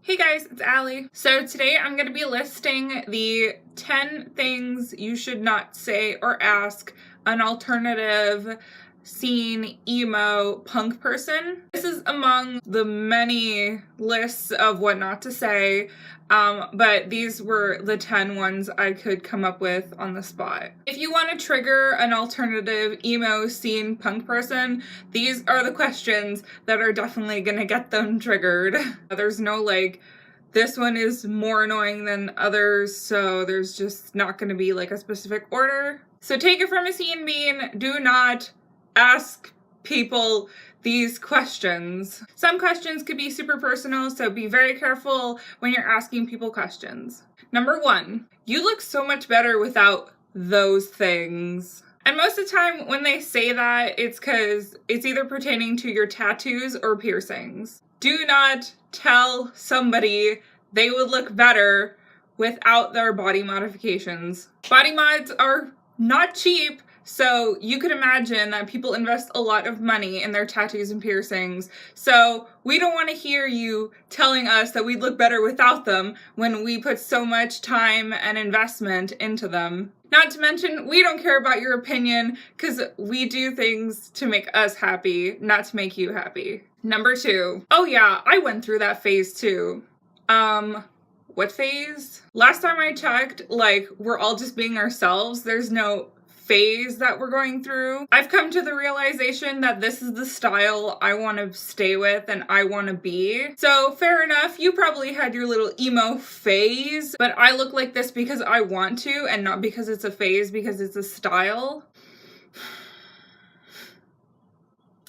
Hey guys, it's Allie. So today I'm going to be listing the 10 things you should not say or ask an alternative scene emo punk person. This is among the many lists of what not to say, but these were the 10 ones I could come up with on the spot. If you want to trigger an alternative emo scene punk person, these are the questions that are definitely going to get them triggered. There's no this one is more annoying than others, so there's just not going to be a specific order. So take it from a scene bean, do not ask people these questions. Some questions could be super personal, so be very careful when you're asking people questions. Number 1, you look so much better without those things. And most of the time when they say that, it's because it's either pertaining to your tattoos or piercings. Do not tell somebody they would look better without their body modifications. Body mods are not cheap, so you could imagine that people invest a lot of money in their tattoos and piercings. So we don't want to hear you telling us that we'd look better without them when we put so much time and investment into them. Not to mention, we don't care about your opinion because we do things to make us happy, not to make you happy. Number 2. Oh yeah, I went through that phase too. What phase? Last time I checked, we're all just being ourselves. There's no phase that we're going through. I've come to the realization that this is the style I want to stay with and I want to be. So fair enough, you probably had your little emo phase, but I look like this because I want to and not because it's a phase, because it's a style.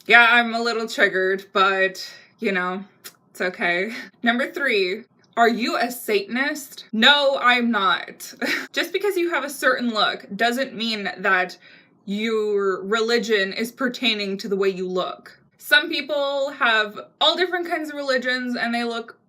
Yeah, I'm a little triggered, but it's okay. Number 3. Are you a Satanist? No, I'm not. Just because you have a certain look doesn't mean that your religion is pertaining to the way you look. Some people have all different kinds of religions and they look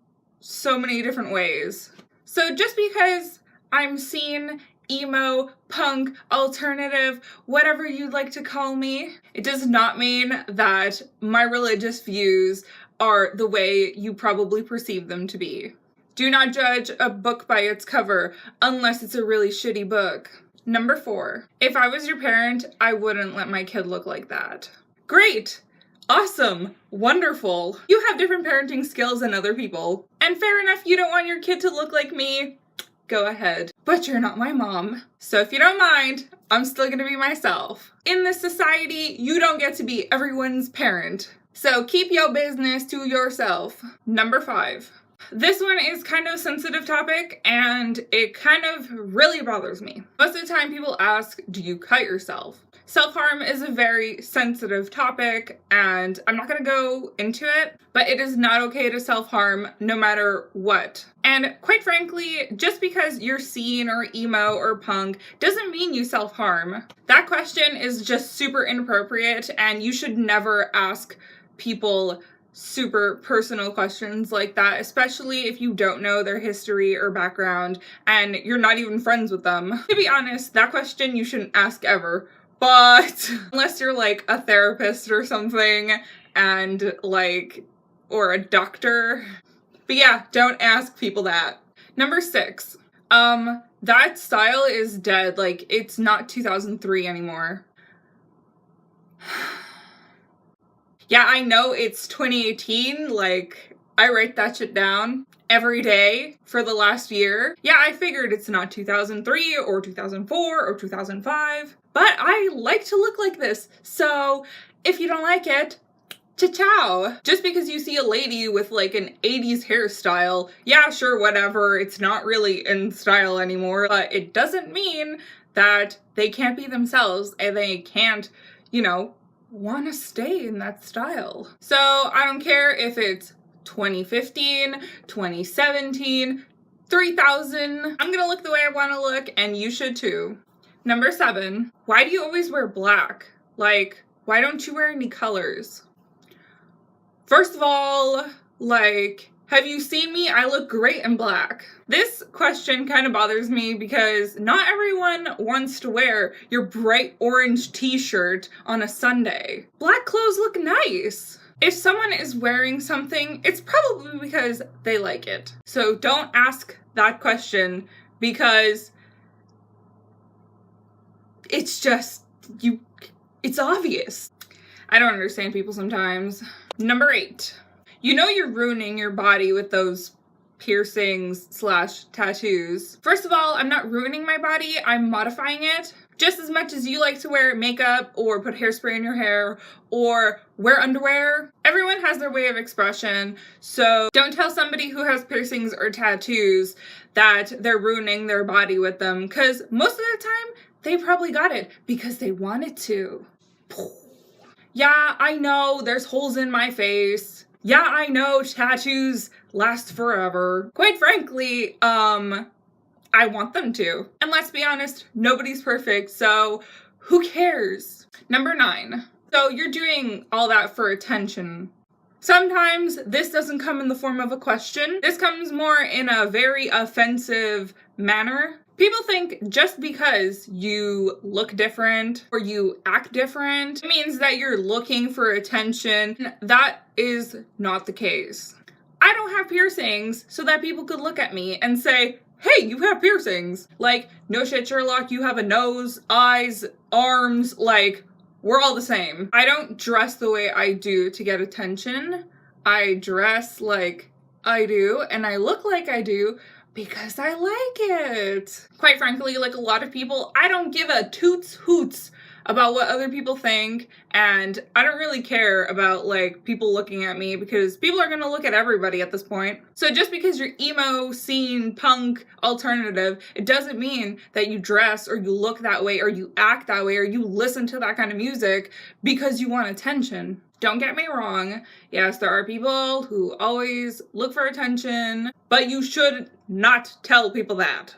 so many different ways. So just because I'm seen emo, punk, alternative, whatever you'd like to call me, it does not mean that my religious views are the way you probably perceive them to be. Do not judge a book by its cover unless it's a really shitty book. Number 4. If I was your parent, I wouldn't let my kid look like that. Great! Awesome! Wonderful! You have different parenting skills than other people. And fair enough, you don't want your kid to look like me. Go ahead. But you're not my mom. So if you don't mind, I'm still gonna be myself. In this society, you don't get to be everyone's parent. So keep your business to yourself. Number 5. This one is kind of a sensitive topic and it kind of really bothers me. Most of the time people ask, do you cut yourself? Self-harm is a very sensitive topic and I'm not going to go into it, but it is not okay to self-harm no matter what. And quite frankly, just because you're scene or emo or punk doesn't mean you self-harm. That question is just super inappropriate and you should never ask people super personal questions like that, especially if you don't know their history or background and you're not even friends with them. To be honest, that question you shouldn't ask ever, but unless you're a therapist or something and or a doctor. But yeah, don't ask people that. Number 6. That style is dead. It's not 2003 anymore. Yeah, I know it's 2018, I write that shit down every day for the last year. Yeah, I figured it's not 2003 or 2004 or 2005, but I like to look like this, so if you don't like it, ciao. Just because you see a lady with an 80s hairstyle, yeah, sure, whatever, it's not really in style anymore, but it doesn't mean that they can't be themselves and they can't, want to stay in that style. So I don't care if it's 2015, 2017, 3000. I'm gonna look the way I want to look and you should too. Number 7. Why do you always wear black? Why don't you wear any colors? First of all, have you seen me? I look great in black. This question kind of bothers me because not everyone wants to wear your bright orange t-shirt on a Sunday. Black clothes look nice. If someone is wearing something, it's probably because they like it. So don't ask that question because it's just, it's obvious. I don't understand people sometimes. Number 8, you know you're ruining your body with those piercings / tattoos. First of all, I'm not ruining my body, I'm modifying it. Just as much as you like to wear makeup or put hairspray in your hair or wear underwear, everyone has their way of expression. So don't tell somebody who has piercings or tattoos that they're ruining their body with them, because most of the time they probably got it because they wanted to. Yeah, I know there's holes in my face. Yeah, I know tattoos last forever. Quite frankly, I want them to. And let's be honest, nobody's perfect, so who cares? Number 9. So you're doing all that for attention. Sometimes this doesn't come in the form of a question. This comes more in a very offensive manner. People think just because you look different or you act different, it means that you're looking for attention. That is not the case. I don't have piercings so that people could look at me and say, hey, you have piercings. Like, no shit, Sherlock, you have a nose, eyes, arms, like, we're all the same. I don't dress the way I do to get attention. I dress like I do and I look like I do because I like it. Quite frankly, like a lot of people, I don't give a toots hoots about what other people think, and I don't really care about like people looking at me because people are gonna look at everybody at this point. So just because you're emo, scene, punk, alternative, it doesn't mean that you dress or you look that way or you act that way or you listen to that kind of music because you want attention. Don't get me wrong. Yes, there are people who always look for attention, but you should not tell people that.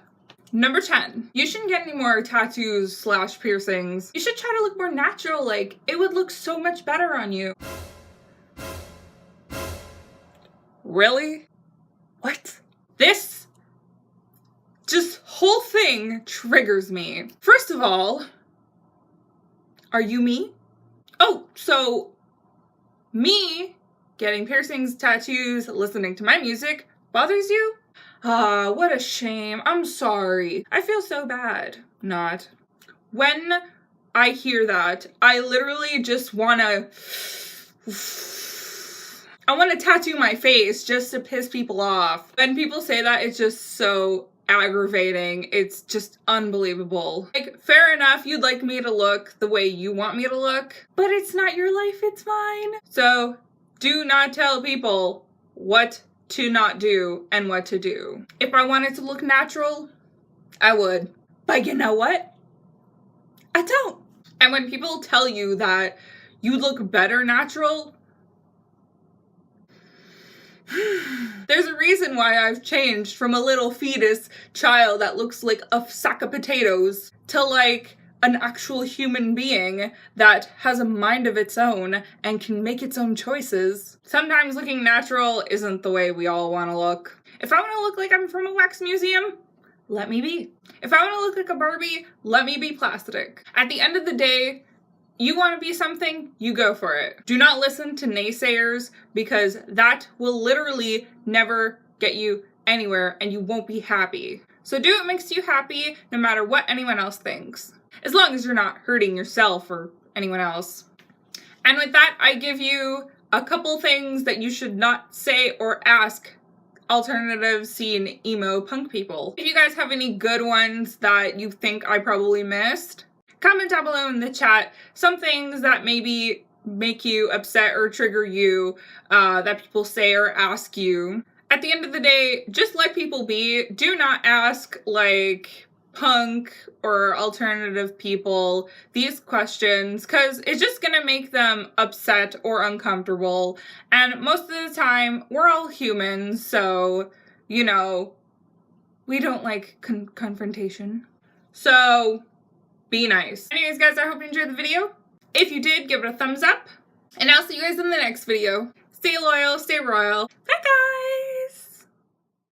Number 10, you shouldn't get any more tattoos / piercings. You should try to look more natural, like it would look so much better on you. Really? What? This whole thing triggers me. First of all, are you me? Oh, so me getting piercings, tattoos, listening to my music bothers you? Ah, what a shame. I'm sorry. I feel so bad. Not. When I hear that, I literally just wanna tattoo my face just to piss people off. When people say that, it's just so aggravating. It's just unbelievable. Like, fair enough, you'd like me to look the way you want me to look, but it's not your life, it's mine. So do not tell people what to not do and what to do. If I wanted to look natural, I would. But you know what? I don't. And when people tell you that you look better natural, there's a reason why I've changed from a little fetus child that looks like a sack of potatoes to like an actual human being that has a mind of its own and can make its own choices. Sometimes looking natural isn't the way we all want to look. If I want to look like I'm from a wax museum, let me be. If I want to look like a Barbie, let me be plastic. At the end of the day, you want to be something, you go for it. Do not listen to naysayers because that will literally never get you anywhere and you won't be happy. So do what makes you happy no matter what anyone else thinks. As long as you're not hurting yourself or anyone else. And with that, I give you a couple things that you should not say or ask alternative scene emo punk people. If you guys have any good ones that you think I probably missed, comment down below in the chat some things that maybe make you upset or trigger you that people say or ask you. At the end of the day, just let people be. Do not ask like punk or alternative people these questions because it's just gonna make them upset or uncomfortable, and most of the time we're all humans, so you know we don't like confrontation, so be nice. Anyways guys, I hope you enjoyed the video. If you did, give it a thumbs up, and I'll see you guys in the next video. Stay loyal, stay royal. Bye guys.